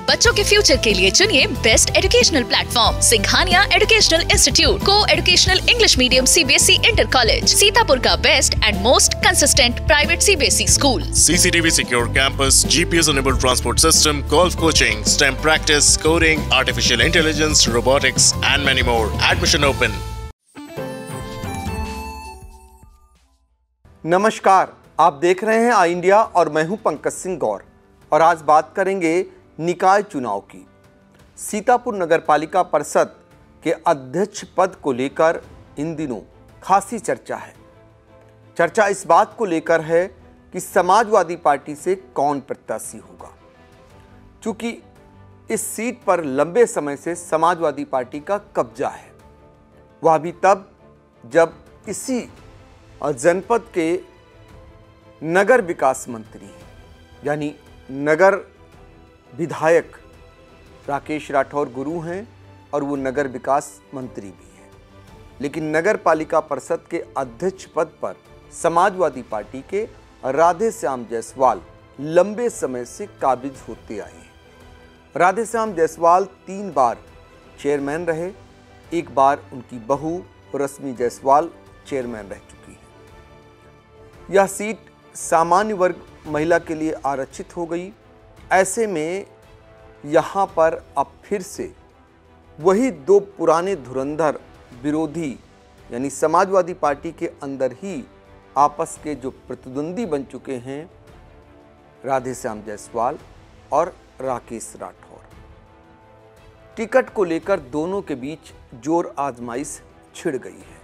बच्चों के फ्यूचर के लिए चुनिए best educational platform Singhania educational institute को educational English medium CBSE inter college, Sitapur का best and most consistent private CBSE school. CCTV secure campus, GPS enabled transport system, golf coaching, STEM practice, coding, artificial intelligence, robotics and many more. Admission open. नमस्कार, आप देख रहे हैं आई India और मैं हूं पंकज सिंह गौर और आज बात करेंगे निकाय चुनाव की। सीतापुर नगरपालिका परिषद के अध्यक्ष पद को लेकर इन दिनों खासी चर्चा है। चर्चा इस बात को लेकर है कि समाजवादी पार्टी से कौन प्रत्याशी होगा, क्योंकि इस सीट पर लंबे समय से समाजवादी पार्टी का कब्जा है। वह भी तब जब इसी जनपद के नगर विकास मंत्री यानी नगर विधायक राकेश राठौर गुरु हैं और वो नगर विकास मंत्री भी हैं, लेकिन नगर पालिका परिषद के अध्यक्ष पद पर समाजवादी पार्टी के राधेश्याम जायसवाल लंबे समय से काबिज होते आए हैं। राधेश्याम जायसवाल 3 बार चेयरमैन रहे, एक बार उनकी बहू रश्मि जायसवाल चेयरमैन रह चुकी है। यह सीट सामान्य वर्ग महिला के लिए आरक्षित हो गई। ऐसे में यहाँ पर अब फिर से वही 2 पुराने धुरंधर विरोधी यानी समाजवादी पार्टी के अंदर ही आपस के जो प्रतिद्वंदी बन चुके हैं, राधेश्याम जायसवाल और राकेश राठौर, टिकट को लेकर दोनों के बीच जोर आजमाइश छिड़ गई है।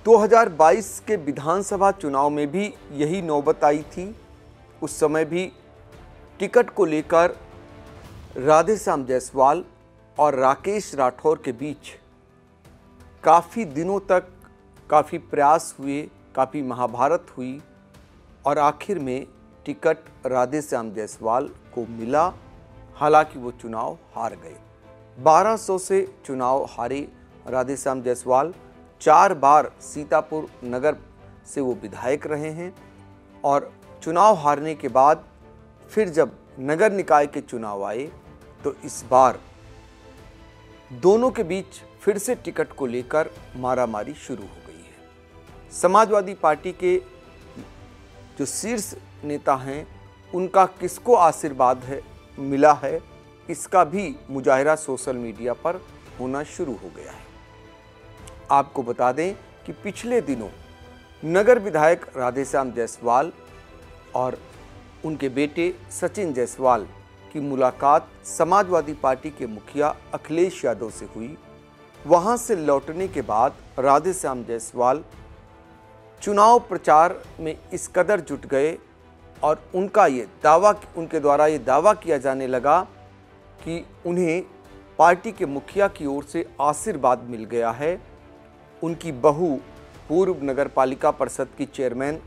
2022 के विधानसभा चुनाव में भी यही नौबत आई थी। उस समय भी टिकट को लेकर राधेश्याम जायसवाल और राकेश राठौर के बीच काफ़ी दिनों तक काफ़ी प्रयास हुए, काफ़ी महाभारत हुई और आखिर में टिकट राधेश्याम जायसवाल को मिला। हालांकि वो चुनाव हार गए। 1200 से चुनाव हारे राधेश्याम जायसवाल 4 बार सीतापुर नगर से वो विधायक रहे हैं और चुनाव हारने के बाद फिर जब नगर निकाय के चुनाव आए तो इस बार दोनों के बीच फिर से टिकट को लेकर मारामारी शुरू हो गई है। समाजवादी पार्टी के जो शीर्ष नेता हैं उनका किसको आशीर्वाद मिला है, इसका भी मुजाहिरा सोशल मीडिया पर होना शुरू हो गया है। आपको बता दें कि पिछले दिनों नगर विधायक राधेश्याम जायसवाल और उनके बेटे सचिन जायसवाल की मुलाकात समाजवादी पार्टी के मुखिया अखिलेश यादव से हुई। वहां से लौटने के बाद राधेश्याम जायसवाल चुनाव प्रचार में इस कदर जुट गए और उनके द्वारा ये दावा किया जाने लगा कि उन्हें पार्टी के मुखिया की ओर से आशीर्वाद मिल गया है। उनकी बहू पूर्व नगर पालिका परिषद की चेयरमैन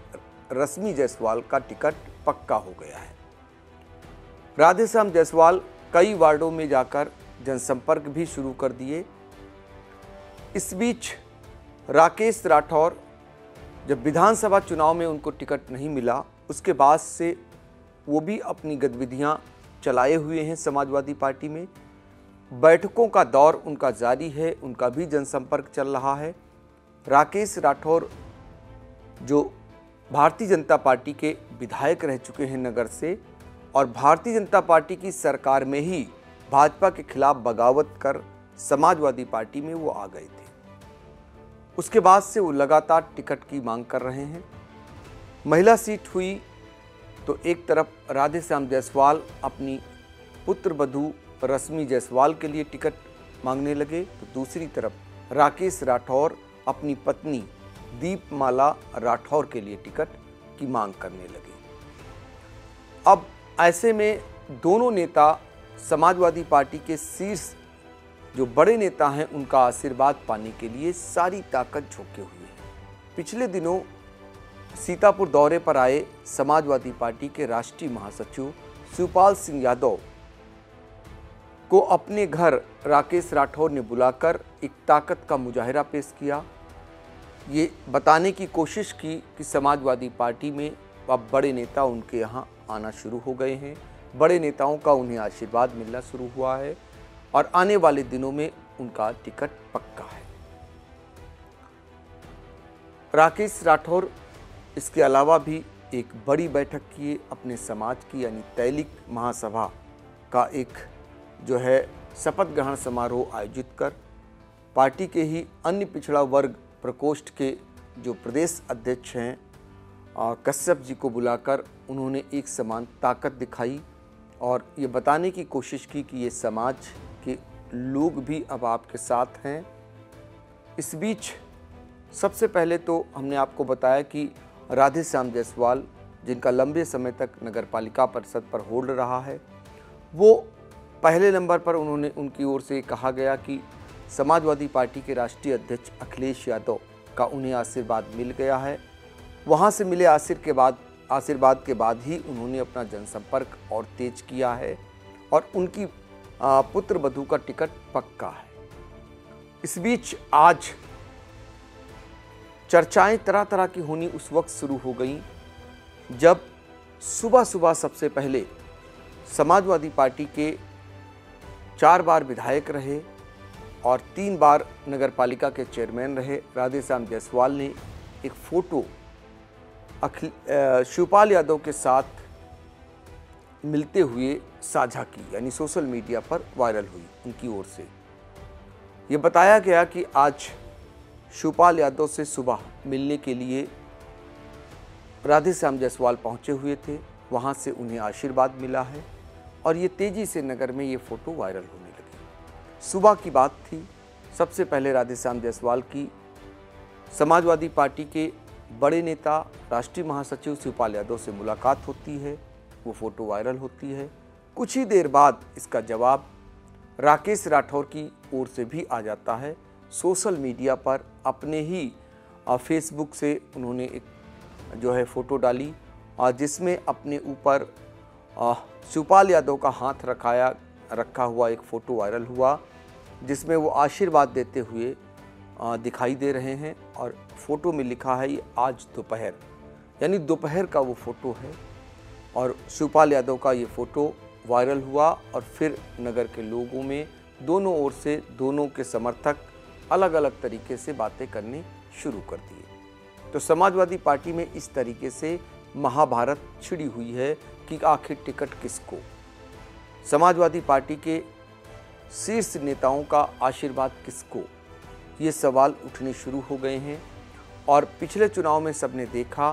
रश्मि जायसवाल का टिकट पक्का हो गया है। राधेश्याम जायसवाल कई वार्डों में जाकर जनसंपर्क भी शुरू कर दिए। इस बीच राकेश राठौर जब विधानसभा चुनाव में उनको टिकट नहीं मिला, उसके बाद से वो भी अपनी गतिविधियां चलाए हुए हैं समाजवादी पार्टी में। बैठकों का दौर उनका जारी है, उनका भी जनसंपर्क चल रहा है। राकेश राठौर जो भारतीय जनता पार्टी के विधायक रह चुके हैं नगर से और भारतीय जनता पार्टी की सरकार में ही भाजपा के खिलाफ बगावत कर समाजवादी पार्टी में वो आ गए थे। उसके बाद से वो लगातार टिकट की मांग कर रहे हैं। महिला सीट हुई तो एक तरफ राधेश्याम जायसवाल अपनी पुत्र वधू रश्मि जायसवाल के लिए टिकट मांगने लगे, तो दूसरी तरफ राकेश राठौर अपनी पत्नी दीपमाला राठौर के लिए टिकट की मांग करने लगे। अब ऐसे में दोनों नेता समाजवादी पार्टी के शीर्ष जो बड़े नेता हैं उनका आशीर्वाद पाने के लिए सारी ताकत झोंके हुए हैं। पिछले दिनों सीतापुर दौरे पर आए समाजवादी पार्टी के राष्ट्रीय महासचिव शिवपाल सिंह यादव को अपने घर राकेश राठौर ने बुलाकर एक ताकत का मुजाहिरा पेश किया। ये बताने की कोशिश की कि समाजवादी पार्टी में अब बड़े नेता उनके यहाँ आना शुरू हो गए हैं, बड़े नेताओं का उन्हें आशीर्वाद मिलना शुरू हुआ है और आने वाले दिनों में उनका टिकट पक्का है। राकेश राठौर इसके अलावा भी एक बड़ी बैठक किए, अपने समाज की यानी तैलिक महासभा का एक जो है शपथ ग्रहण समारोह आयोजित कर पार्टी के ही अन्य पिछड़ा वर्ग प्रकोष्ठ के जो प्रदेश अध्यक्ष हैं कश्यप जी को बुलाकर उन्होंने एक समान ताकत दिखाई और ये बताने की कोशिश की कि ये समाज के लोग भी अब आपके साथ हैं। इस बीच सबसे पहले तो हमने आपको बताया कि राधे श्याम जायसवाल, जिनका लंबे समय तक नगर पालिका परिषद पर होल्ड रहा है, वो पहले नंबर पर उन्होंने उनकी ओर से कहा गया कि समाजवादी पार्टी के राष्ट्रीय अध्यक्ष अखिलेश यादव का उन्हें आशीर्वाद मिल गया है। वहाँ से मिले आशीर्वाद के बाद ही उन्होंने अपना जनसंपर्क और तेज किया है और उनकी पुत्र वधू का टिकट पक्का है। इस बीच आज चर्चाएं तरह तरह की होनी उस वक्त शुरू हो गई जब सुबह सुबह सबसे पहले समाजवादी पार्टी के 4 बार विधायक रहे और 3 बार नगर पालिका के चेयरमैन रहे राधे श्याम जायसवाल ने एक फोटो शिवपाल यादव के साथ मिलते हुए साझा की, यानी सोशल मीडिया पर वायरल हुई। उनकी ओर से ये बताया गया कि आज शिवपाल यादव से सुबह मिलने के लिए राधे श्याम जायसवाल पहुंचे हुए थे, वहां से उन्हें आशीर्वाद मिला है और ये तेजी से नगर में ये फोटो वायरल होने लगी। सुबह की बात थी, सबसे पहले राधे श्याम जायसवाल की समाजवादी पार्टी के बड़े नेता राष्ट्रीय महासचिव शिवपाल यादव से मुलाकात होती है, वो फोटो वायरल होती है। कुछ ही देर बाद इसका जवाब राकेश राठौर की ओर से भी आ जाता है। सोशल मीडिया पर अपने ही फेसबुक से उन्होंने एक जो है फ़ोटो डाली और जिसमें अपने ऊपर शिवपाल यादव का हाथ रखा हुआ एक फ़ोटो वायरल हुआ, जिसमें वो आशीर्वाद देते हुए दिखाई दे रहे हैं और फ़ोटो में लिखा है ये आज दोपहर, यानी दोपहर का वो फ़ोटो है। और शिवपाल यादव का ये फ़ोटो वायरल हुआ और फिर नगर के लोगों में दोनों ओर से दोनों के समर्थक अलग अलग तरीके से बातें करने शुरू कर दिए। तो समाजवादी पार्टी में इस तरीके से महाभारत छिड़ी हुई है कि आखिर टिकट किसको। समाजवादी पार्टी के शीर्ष नेताओं का आशीर्वाद किसको, ये सवाल उठने शुरू हो गए हैं। और पिछले चुनाव में सबने देखा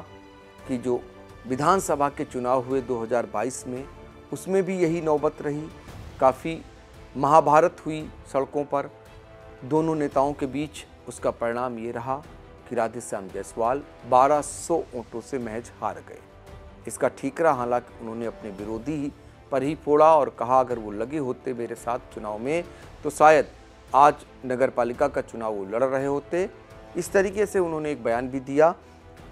कि जो विधानसभा के चुनाव हुए 2022 में, उसमें भी यही नौबत रही। काफ़ी महाभारत हुई सड़कों पर दोनों नेताओं के बीच। उसका परिणाम ये रहा कि राधे श्याम जायसवाल 1200 वोटों से महज हार गए। इसका ठीकरा हालांकि उन्होंने अपने विरोधी पर ही फोड़ा और कहा अगर वो लगे होते मेरे साथ चुनाव में तो शायद आज नगर पालिका का चुनाव वो लड़ रहे होते। इस तरीके से उन्होंने एक बयान भी दिया।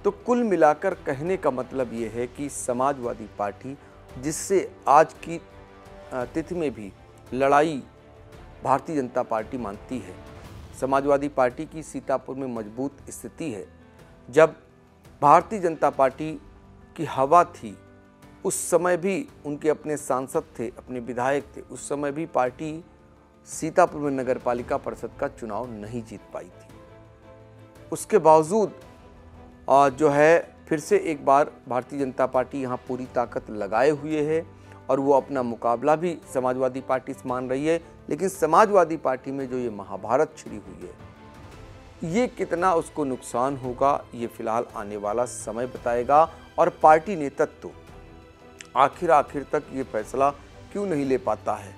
तो कुल मिलाकर कहने का मतलब ये है कि समाजवादी पार्टी, जिससे आज की तिथि में भी लड़ाई भारतीय जनता पार्टी मानती है, समाजवादी पार्टी की सीतापुर में मजबूत स्थिति है। जब भारतीय जनता पार्टी की हवा थी उस समय भी उनके अपने सांसद थे, अपने विधायक थे, उस समय भी पार्टी सीतापुर में नगर पालिका परिषद का चुनाव नहीं जीत पाई थी। उसके बावजूद जो है फिर से एक बार भारतीय जनता पार्टी यहाँ पूरी ताकत लगाए हुए है और वो अपना मुकाबला भी समाजवादी पार्टी से मान रही है। लेकिन समाजवादी पार्टी में जो ये महाभारत छिड़ी हुई है, ये कितना उसको नुकसान होगा ये फिलहाल आने वाला समय बताएगा। और पार्टी नेतृत्व आखिर तक ये फैसला क्यों नहीं ले पाता है,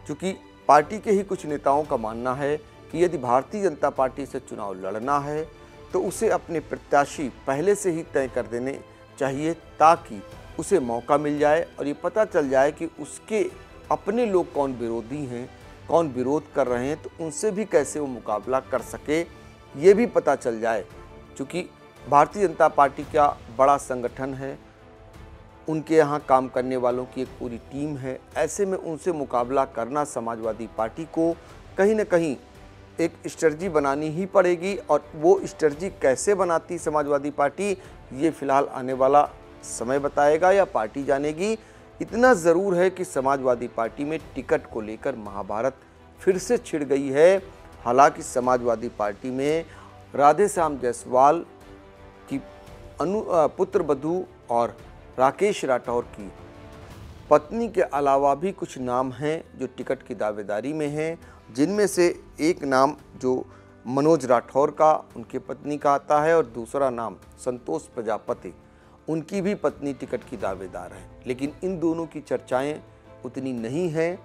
क्योंकि पार्टी के ही कुछ नेताओं का मानना है कि यदि भारतीय जनता पार्टी से चुनाव लड़ना है तो उसे अपने प्रत्याशी पहले से ही तय कर देने चाहिए, ताकि उसे मौका मिल जाए और ये पता चल जाए कि उसके अपने लोग कौन विरोधी हैं, कौन विरोध कर रहे हैं, तो उनसे भी कैसे वो मुकाबला कर सके ये भी पता चल जाए। क्योंकि भारतीय जनता पार्टी का बड़ा संगठन है, उनके यहाँ काम करने वालों की एक पूरी टीम है। ऐसे में उनसे मुकाबला करना समाजवादी पार्टी को कहीं ना कहीं एक स्ट्रेटजी बनानी ही पड़ेगी। और वो स्ट्रेटजी कैसे बनाती समाजवादी पार्टी, ये फिलहाल आने वाला समय बताएगा या पार्टी जानेगी। इतना ज़रूर है कि समाजवादी पार्टी में टिकट को लेकर महाभारत फिर से छिड़ गई है। हालांकि समाजवादी पार्टी में राधेश्याम जायसवाल की पुत्रवधू और राकेश राठौर की पत्नी के अलावा भी कुछ नाम हैं जो टिकट की दावेदारी में हैं, जिनमें से एक नाम जो मनोज राठौर का, उनकी पत्नी का आता है, और दूसरा नाम संतोष प्रजापति, उनकी भी पत्नी टिकट की दावेदार है। लेकिन इन दोनों की चर्चाएं उतनी नहीं हैं।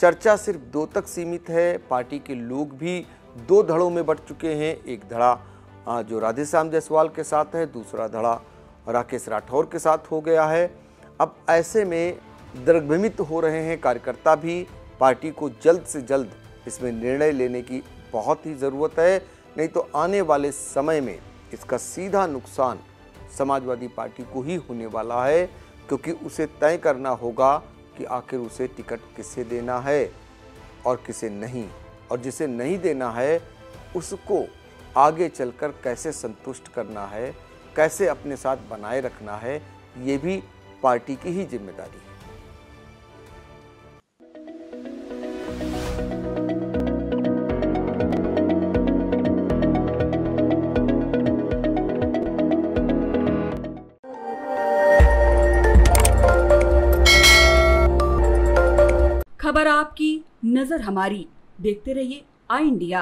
चर्चा सिर्फ 2 तक सीमित है। पार्टी के लोग भी 2 धड़ों में बंट चुके हैं। एक धड़ा जो राधेश्याम जायसवाल के साथ है, दूसरा धड़ा राकेश राठौर के साथ हो गया है। अब ऐसे में दिग्भ्रमित हो रहे हैं कार्यकर्ता भी। पार्टी को जल्द से जल्द इसमें निर्णय लेने की बहुत ही ज़रूरत है, नहीं तो आने वाले समय में इसका सीधा नुकसान समाजवादी पार्टी को ही होने वाला है, क्योंकि उसे तय करना होगा कि आखिर उसे टिकट किसे देना है और किसे नहीं, और जिसे नहीं देना है उसको आगे चलकर कैसे संतुष्ट करना है, कैसे अपने साथ बनाए रखना है, ये भी पार्टी की ही जिम्मेदारी है। खबर आपकी, नजर हमारी। देखते रहिए आई इंडिया।